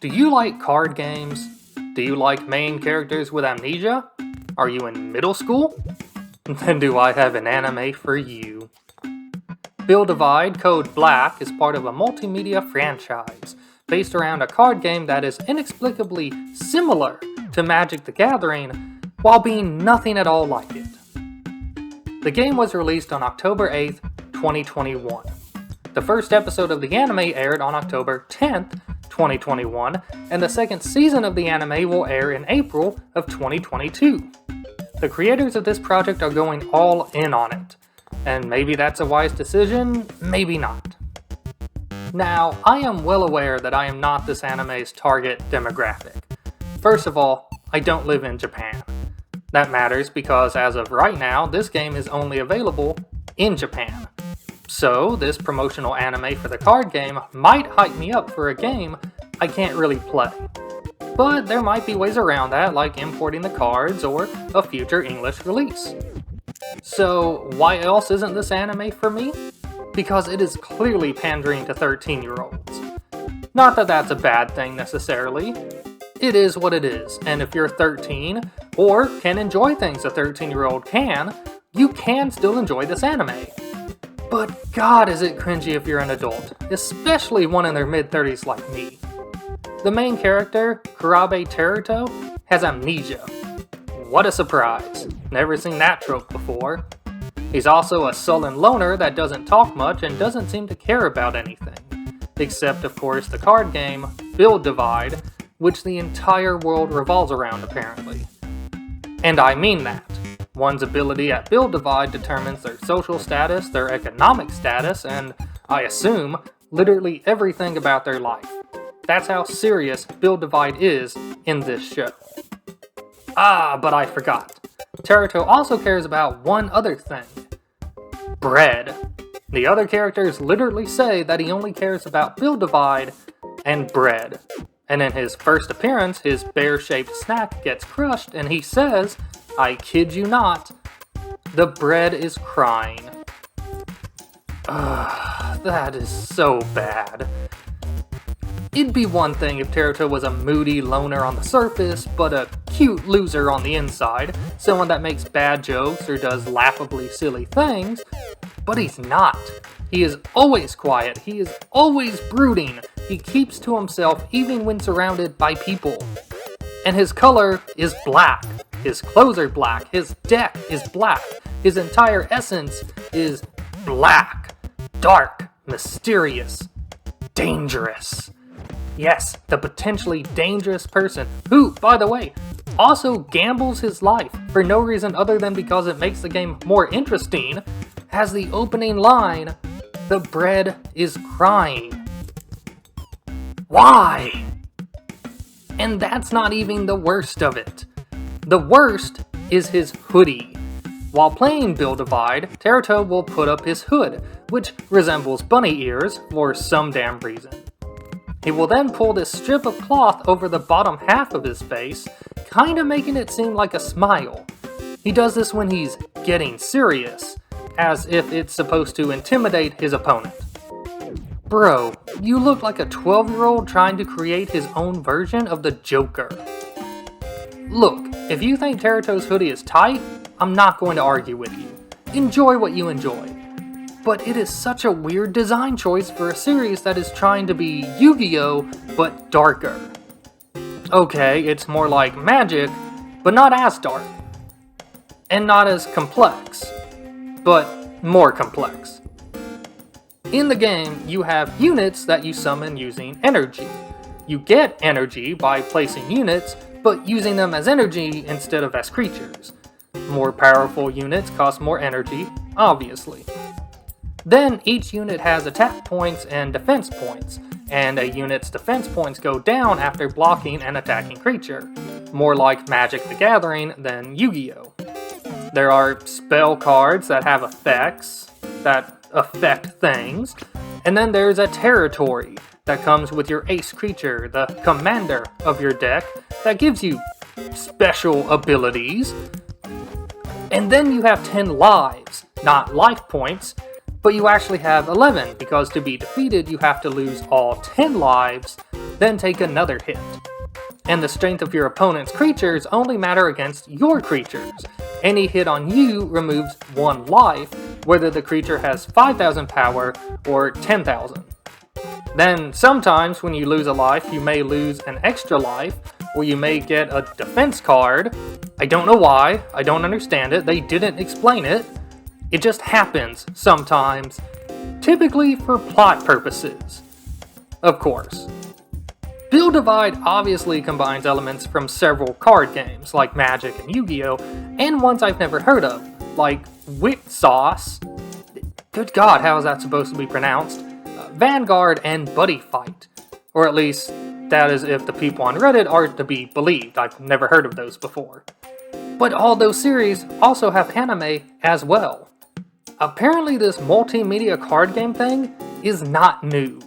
Do you like card games? Do you like main characters with amnesia? Are you in middle school? Then do I have an anime for you. Build Divide Code Black is part of a multimedia franchise based around a card game that is inexplicably similar to Magic the Gathering while being nothing at all like it. The game was released on October 8th, 2021. The first episode of the anime aired on October 10th, 2021, and the second season of the anime will air in April of 2022. The creators of this project are going all in on it, and maybe that's a wise decision, maybe not. Now, I am well aware that I am not this anime's target demographic. First of all, I don't live in Japan. That matters because as of right now, this game is only available in Japan. So, this promotional anime for the card game might hype me up for a game I can't really play. But there might be ways around that, like importing the cards or a future English release. So, why else isn't this anime for me? Because it is clearly pandering to 13-year-olds. Not that that's a bad thing necessarily. It is what it is, and if you're 13, or can enjoy things a 13-year-old can, you can still enjoy this anime. But god is it cringy if you're an adult, especially one in their mid-30s like me. The main character, Kurabe Teruto, has amnesia. What a surprise. Never seen that trope before. He's also a sullen loner that doesn't talk much and doesn't seem to care about anything. Except, of course, the card game, Build Divide, which the entire world revolves around apparently. And I mean that. One's ability at Build Divide determines their social status, their economic status, and, I assume, literally everything about their life. That's how serious Build Divide is in this show. But I forgot. Teruto also cares about one other thing. Bread. The other characters literally say that he only cares about Build Divide and bread. And in his first appearance, his bear-shaped snack gets crushed and he says, I kid you not, the bread is crying. That is so bad. It'd be one thing if Teruto was a moody loner on the surface, but a cute loser on the inside, someone that makes bad jokes or does laughably silly things, but he's not. He is always quiet, he is always brooding, he keeps to himself even when surrounded by people. And his color is black. His clothes are black, his deck is black, his entire essence is black, dark, mysterious, dangerous. Yes, the potentially dangerous person who, by the way, also gambles his life for no reason other than because it makes the game more interesting, has the opening line, the bread is crying. Why? And that's not even the worst of it. The worst is his hoodie. While playing Build Divide, Teruto will put up his hood, which resembles bunny ears for some damn reason. He will then pull this strip of cloth over the bottom half of his face, kinda making it seem like a smile. He does this when he's getting serious, as if it's supposed to intimidate his opponent. Bro, you look like a 12-year-old trying to create his own version of the Joker. Look, if you think Teruto's hoodie is tight, I'm not going to argue with you. Enjoy what you enjoy. But it is such a weird design choice for a series that is trying to be Yu-Gi-Oh! But darker. Okay, it's more like Magic, but not as dark. And not as complex, but more complex. In the game, you have units that you summon using energy. You get energy by placing units, but using them as energy instead of as creatures. More powerful units cost more energy, obviously. Then each unit has attack points and defense points, and a unit's defense points go down after blocking an attacking creature, more like Magic the Gathering than Yu-Gi-Oh! There are spell cards that have effects that affect things, and then there's a territory that comes with your ace creature, the commander of your deck, that gives you special abilities. And then you have 10 lives, not life points, but you actually have 11 because to be defeated you have to lose all 10 lives, then take another hit. And the strength of your opponent's creatures only matter against your creatures. Any hit on you removes 1 life, whether the creature has 5,000 power or 10,000. Then sometimes when you lose a life, you may lose an extra life, or you may get a defense card. I don't know why, I don't understand it, they didn't explain it. It just happens sometimes, typically for plot purposes. Of course. Build Divide obviously combines elements from several card games, like Magic and Yu-Gi-Oh!, and ones I've never heard of, like Wit Sauce, good god, how is that supposed to be pronounced? Vanguard and Buddy Fight, or at least that is if the people on Reddit are to be believed. I've never heard of those before. But all those series also have anime as well. Apparently this multimedia card game thing is not new.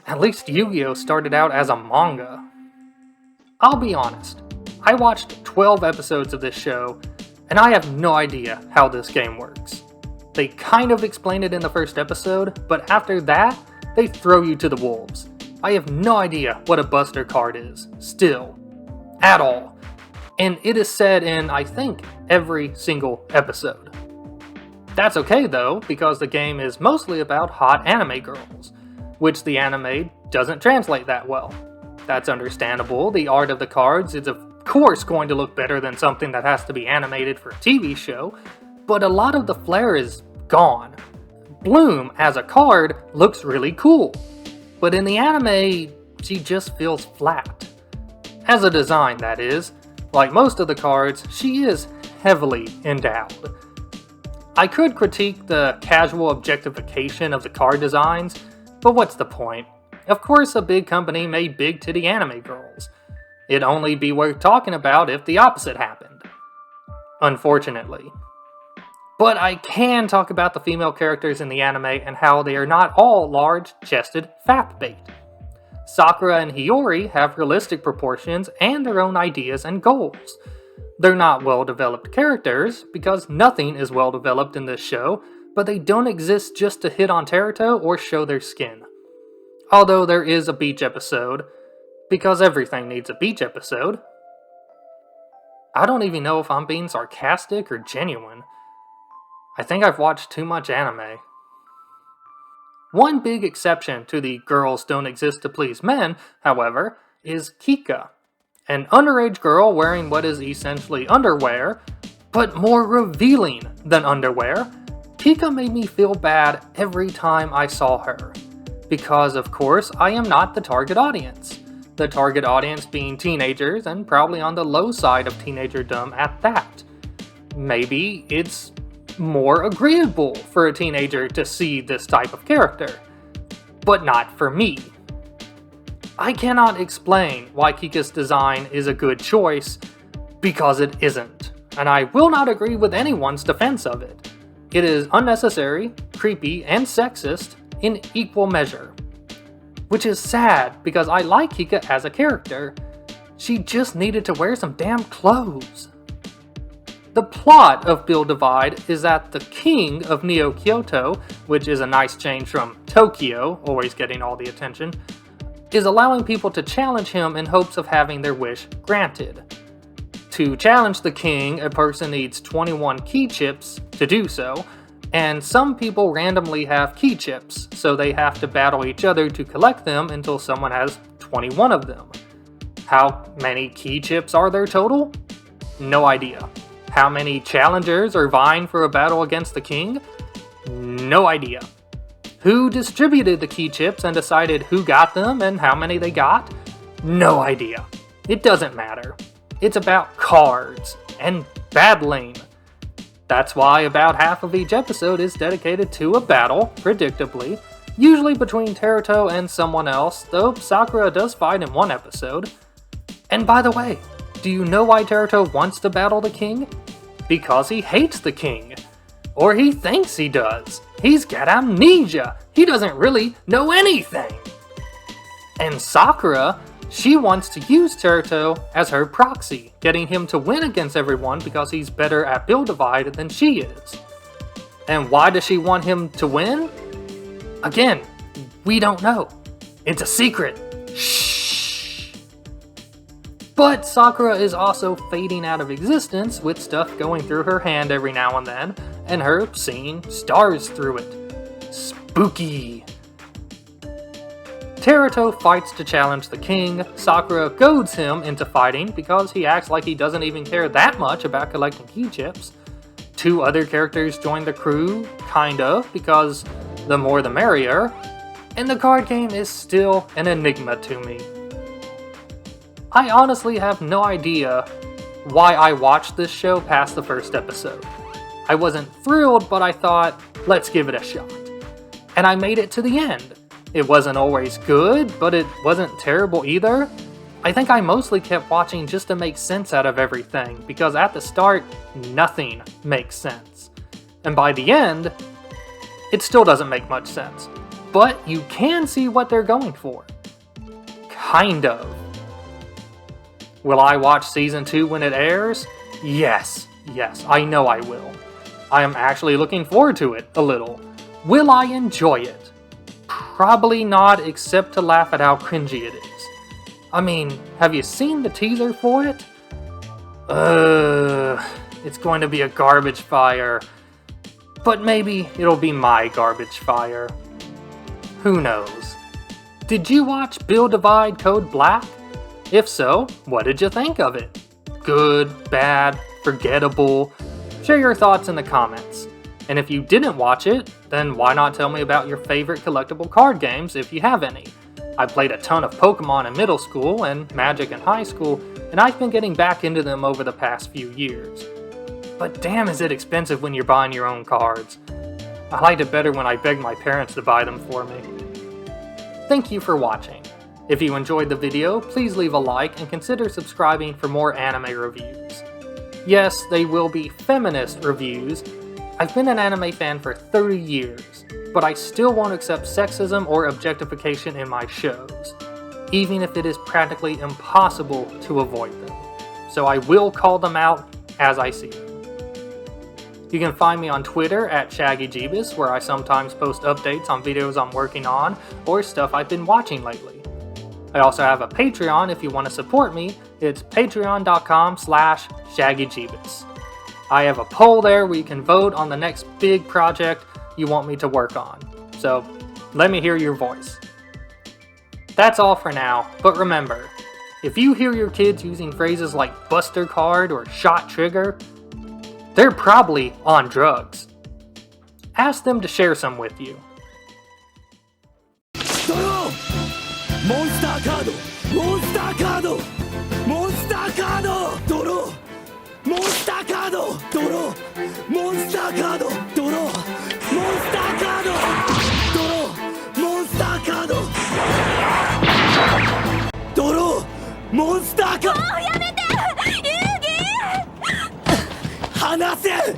At least Yu-Gi-Oh! Started out as a manga. I'll be honest, I watched 12 episodes of this show, and I have no idea how this game works. They kind of explain it in the first episode, but after that, they throw you to the wolves. I have no idea what a Buster card is, still. At all. And it is said in, I think, every single episode. That's okay though, because the game is mostly about hot anime girls, which the anime doesn't translate that well. That's understandable, the art of the cards is of course going to look better than something that has to be animated for a TV show, but a lot of the flair is gone. Bloom as a card looks really cool, but in the anime, she just feels flat. As a design, that is. Like most of the cards, she is heavily endowed. I could critique the casual objectification of the card designs, but what's the point? Of course a big company made big titty anime girls. It'd only be worth talking about if the opposite happened. Unfortunately. But I can talk about the female characters in the anime and how they are not all large-chested fap bait. Sakura and Hiyori have realistic proportions and their own ideas and goals. They're not well-developed characters, because nothing is well-developed in this show, but they don't exist just to hit on Teruto or show their skin. Although there is a beach episode, because everything needs a beach episode. I don't even know if I'm being sarcastic or genuine. I think I've watched too much anime. One big exception to the girls don't exist to please men, however, is Kika. An underage girl wearing what is essentially underwear, but more revealing than underwear. Kika made me feel bad every time I saw her. Because, of course, I am not the target audience. The target audience being teenagers, and probably on the low side of teenagerdom at that. Maybe it's more agreeable for a teenager to see this type of character, but not for me. I cannot explain why Kika's design is a good choice, because it isn't, and I will not agree with anyone's defense of it. It is unnecessary, creepy, and sexist in equal measure. Which is sad, because I like Kika as a character. She just needed to wear some damn clothes. The plot of Build Divide is that the king of Neo Kyoto, which is a nice change from Tokyo, always getting all the attention, is allowing people to challenge him in hopes of having their wish granted. To challenge the king, a person needs 21 key chips to do so, and some people randomly have key chips, so they have to battle each other to collect them until someone has 21 of them. How many key chips are there total? No idea. How many challengers are vying for a battle against the king? No idea. Who distributed the key chips and decided who got them and how many they got? No idea. It doesn't matter. It's about cards and battling. That's why about half of each episode is dedicated to a battle, predictably, usually between Teruto and someone else, though Sakura does fight in one episode. And by the way, do you know why Teruto wants to battle the king? Because he hates the king. Or he thinks he does. He's got amnesia. He doesn't really know anything. And Sakura, she wants to use Teruto as her proxy, getting him to win against everyone because he's better at Build Divide than she is. And why does she want him to win? Again, we don't know. It's a secret. Shh. But Sakura is also fading out of existence with stuff going through her hand every now and then, and her seeing stars through it. Spooky. Teruto fights to challenge the king. Sakura goads him into fighting because he acts like he doesn't even care that much about collecting key chips. 2 other characters join the crew, kind of, because the more the merrier, and the card game is still an enigma to me. I honestly have no idea why I watched this show past the first episode. I wasn't thrilled, but I thought, let's give it a shot. And I made it to the end. It wasn't always good, but it wasn't terrible either. I think I mostly kept watching just to make sense out of everything, because at the start, nothing makes sense. And by the end, it still doesn't make much sense. But you can see what they're going for. Kind of. Will I watch Season 2 when it airs? Yes, I know I will. I am actually looking forward to it a little. Will I enjoy it? Probably not, except to laugh at how cringy it is. I mean, have you seen the teaser for it? It's going to be a garbage fire. But maybe it'll be my garbage fire. Who knows? Did you watch Build Divide Code Black? If so, what did you think of it? Good, bad, forgettable? Share your thoughts in the comments. And if you didn't watch it, then why not tell me about your favorite collectible card games if you have any? I played a ton of Pokemon in middle school and Magic in high school, and I've been getting back into them over the past few years. But damn is it expensive when you're buying your own cards. I liked it better when I begged my parents to buy them for me. Thank you for watching. If you enjoyed the video, please leave a like and consider subscribing for more anime reviews. Yes, they will be feminist reviews. I've been an anime fan for 30 years, but I still won't accept sexism or objectification in my shows, even if it is practically impossible to avoid them. So I will call them out as I see them. You can find me on Twitter at ShaggyJeebus, where I sometimes post updates on videos I'm working on or stuff I've been watching lately. I also have a Patreon if you want to support me. It's patreon.com/ShaggyJeebus. I have a poll there where you can vote on the next big project you want me to work on. So let me hear your voice. That's all for now, but remember, if you hear your kids using phrases like Buster Card or Shot Trigger, they're probably on drugs. Ask them to share some with you. Monster card! Monster card! Monster card! Draw! Monster card! Draw! Monster card! Draw! Monster card! Draw! Monster card! Draw! Monster card!